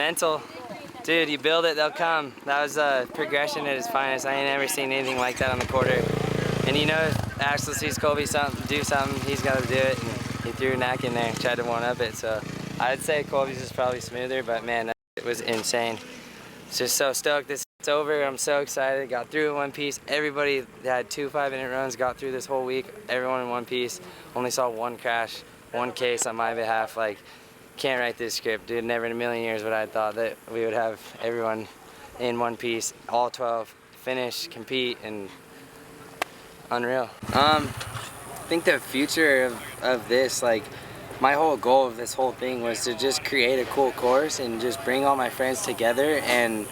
Mental. Dude, you build it, they'll come. That was progression at its finest. I ain't never seen anything like that on the quarter. And you know, if Axell sees Colby do something, he's got to do it. And he threw a knack in there, tried to one-up it. So I'd say Colby's is probably smoother, but man, it was insane. Just so stoked this is over. I'm so excited. Got through in one piece. Everybody that had 2 5-minute runs got through this whole week. Everyone in one piece. Only saw one crash, one case on my behalf. Like, can't write this script, dude. Never in a million years would I have thought that we would have everyone in one piece, all 12, finish, compete, and unreal. I think the future of this, like, my whole goal of this whole thing was to just create a cool course and just bring all my friends together and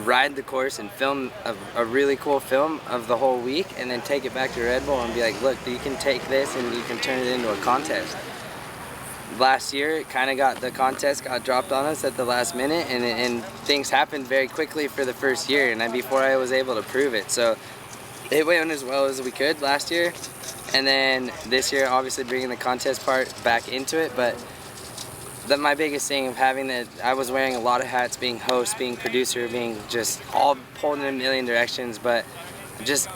ride the course and film a really cool film of the whole week, and then take it back to Red Bull and be like, look, you can take this and you can turn it into a contest. Last year, the contest got dropped on us at the last minute, and things happened very quickly for the first year, and before I was able to prove it. So it went as well as we could last year, and then this year, obviously bringing the contest part back into it. But my biggest thing of having that, I was wearing a lot of hats, being host, being producer, being just all pulled in a million directions, but just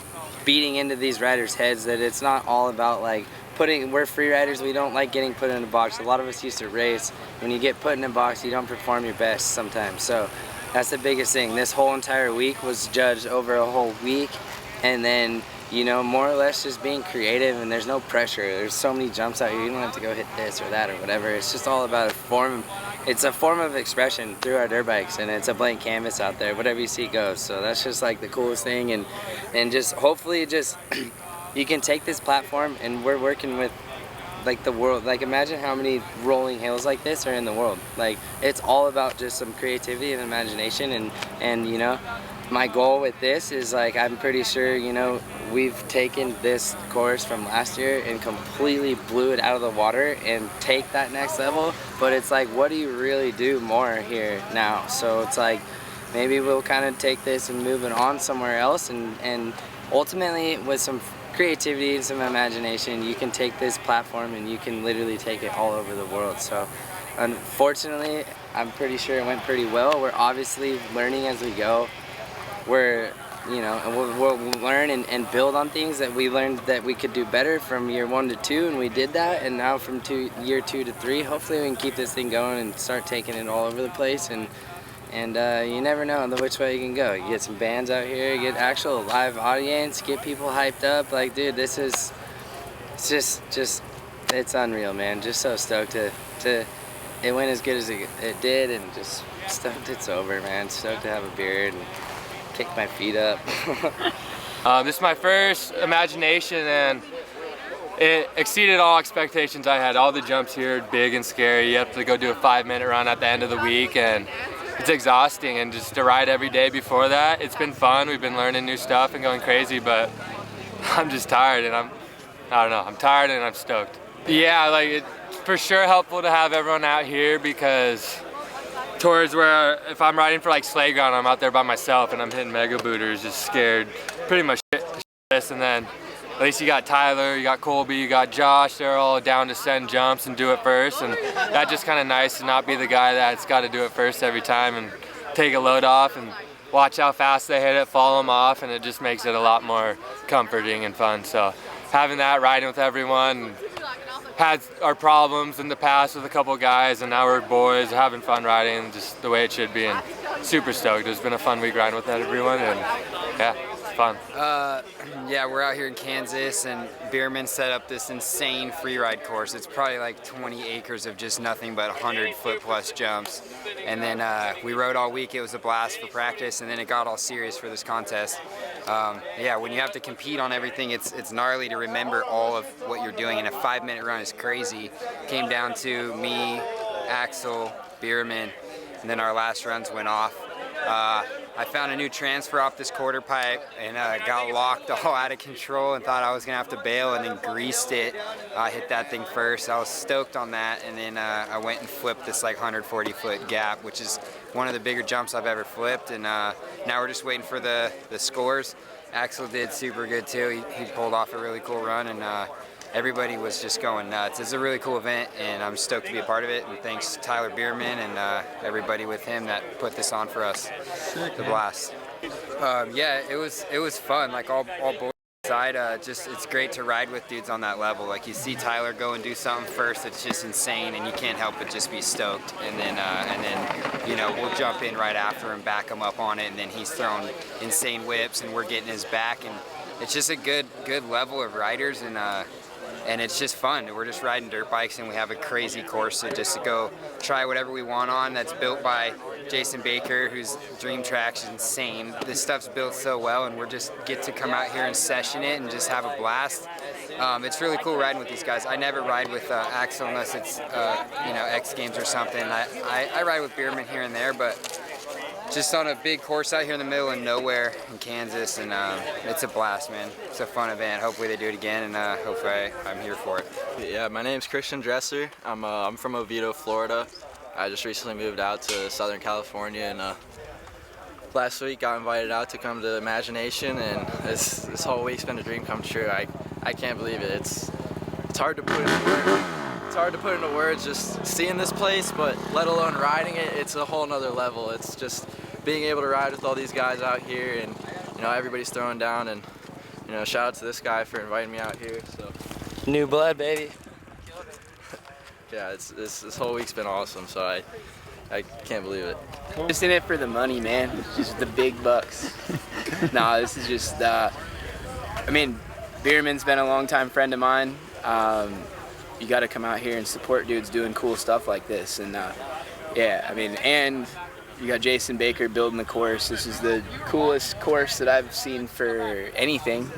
beating into these riders' heads that it's not all about like we're free riders, we don't like getting put in a box. A lot of us used to race. When you get put in a box, you don't perform your best sometimes. So that's the biggest thing. This whole entire week was judged over a whole week, and then, you know, more or less just being creative, and there's no pressure. There's so many jumps out here, you don't have to go hit this or that or whatever. It's just all about it's a form of expression through our dirt bikes, and it's a blank canvas out there. Whatever you see goes. So that's just like the coolest thing, and just hopefully just you can take this platform, and we're working with like the world. Like, imagine how many rolling hills like this are in the world. Like, it's all about just some creativity and imagination, and you know, my goal with this is, like, I'm pretty sure, you know, we've taken this course from last year and completely blew it out of the water and take that next level. But it's like, what do you really do more here now? So it's like, maybe we'll kind of take this and move it on somewhere else, and ultimately with some creativity and some imagination, you can take this platform and you can literally take it all over the world. So unfortunately, I'm pretty sure it went pretty well. We're obviously learning as we go. We're, you know, and we'll learn and build on things that we learned that we could do better from year 1 to 2, and we did that. And now from year 2 to 3, hopefully we can keep this thing going and start taking it all over the place. And you never know which way you can go. You get some bands out here, get actual live audience, get people hyped up. Like, dude, this is, it's just, it's unreal, man. Just so stoked to it went as good as it did, and just stoked it's over, man. Stoked to have a beard and kick my feet up. This is my first Imagination, and it exceeded all expectations I had. All the jumps here, big and scary. You have to go do a 5-minute run at the end of the week, and it's exhausting. And just to ride every day before that, it's been fun. We've been learning new stuff and going crazy, but I'm just tired, and I don't know, I'm tired and I'm stoked. Yeah, like, it's for sure helpful to have everyone out here, because towards where, if I'm riding for like sleigh ground, I'm out there by myself and I'm hitting mega booters, just scared pretty much shitless. And then at least you got Tyler, you got Colby, you got Josh, they're all down to send jumps and do it first, and that's just kind of nice to not be the guy that's got to do it first every time and take a load off and watch how fast they hit it, follow them off, and it just makes it a lot more comforting and fun. So having that, riding with everyone, had our problems in the past with a couple of guys, and now we're boys having fun riding just the way it should be, and super stoked. It's been a fun week riding with everyone, and yeah, it's fun. Yeah, we're out here in Kansas, and Bereman set up this insane free ride course. It's probably like 20 acres of just nothing but 100-foot plus jumps. And then we rode all week. It was a blast for practice, and then it got all serious for this contest. Yeah, when you have to compete on everything, it's gnarly to remember all of what you're doing, and a 5-minute run is crazy. Came down to me, Axell, Bereman, and then our last runs went off. I found a new transfer off this quarter pipe, and got locked all out of control and thought I was gonna have to bail, and then greased it. I hit that thing first. I was stoked on that, and then I went and flipped this like 140-foot gap, which is one of the bigger jumps I've ever flipped. And now we're just waiting for the scores. Axell did super good too. He pulled off a really cool run, and everybody was just going nuts. It's a really cool event, and I'm stoked to be a part of it. And thanks to Tyler Bereman and everybody with him that put this on for us. The blast. Yeah, it was fun. Like all boys aside, it's great to ride with dudes on that level. Like you see Tyler go and do something first, it's just insane, and you can't help but just be stoked. And then you know, we'll jump in right after and back him up on it, and then he's throwing insane whips, and we're getting his back, and it's just a good level of riders, and it's just fun. We're just riding dirt bikes, and we have a crazy course to go try whatever we want on. That's built by Jason Baker, whose Dream Track's insane. This stuff's built so well, and we're just get to come out here and session it and just have a blast. It's really cool riding with these guys. I never ride with Axell unless it's you know, X Games or something. I ride with Bereman here and there, but just on a big course out here in the middle of nowhere in Kansas, and it's a blast, man. It's a fun event. Hopefully they do it again, and hopefully I'm here for it. Yeah, my name's Christian Dresser. I'm from Oviedo, Florida. I just recently moved out to Southern California, and last week got invited out to come to Imagination, and this whole week's been a dream come true. I can't believe it. It's hard to put into words. It's hard to put into words just seeing this place, but let alone riding it, it's a whole nother level. It's just being able to ride with all these guys out here, and you know, everybody's throwing down, and you know, shout out to this guy for inviting me out here. So New blood, baby. yeah, this whole week's been awesome, so I can't believe it. Just in it for the money, man. Just the big bucks. Nah, this is just, I mean, Bereman's been a longtime friend of mine. You got to come out here and support dudes doing cool stuff like this. And yeah, I mean, and you got Jason Baker building the course. This is the coolest course that I've seen for anything.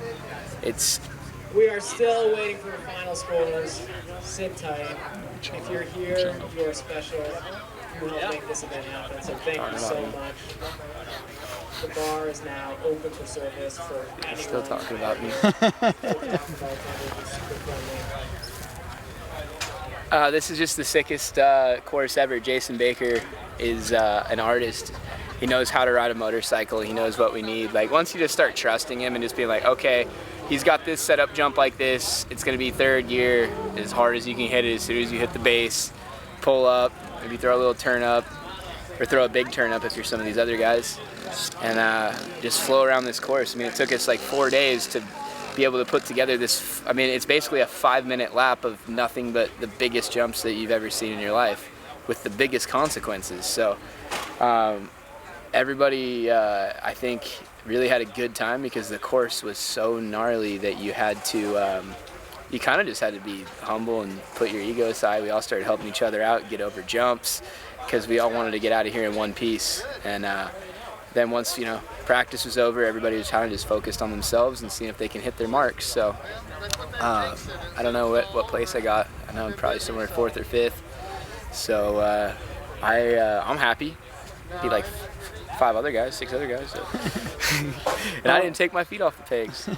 We are still waiting for the final scores. Sit tight. If you're here, you're special. You help make this event happen. So thank you so much. The bar is now open for service for anyone. Still talking about me. This is just the sickest course ever. Jason Baker is an artist. He knows how to ride a motorcycle. He knows what we need. Like once you just start trusting him and just being like, okay, he's got this setup jump like this. It's gonna be third gear, as hard as you can hit it. As soon as you hit the base, pull up, maybe throw a little turn up, or throw a big turn up if you're some of these other guys, and just flow around this course. I mean, it took us like 4 days to be able to put together this. I mean, it's basically a 5-minute lap of nothing but the biggest jumps that you've ever seen in your life with the biggest consequences. So everybody, I think, really had a good time because the course was so gnarly that you had to, you kind of just had to be humble and put your ego aside. We all started helping each other out, get over jumps, because we all wanted to get out of here in one piece. And then once, you know, practice was over, everybody was kind of just focused on themselves and seeing if they can hit their marks. So I don't know what place I got. I know I'm probably somewhere 4th or 5th. So I'm happy. Be like 6 other guys. So. And I didn't take my feet off the pegs.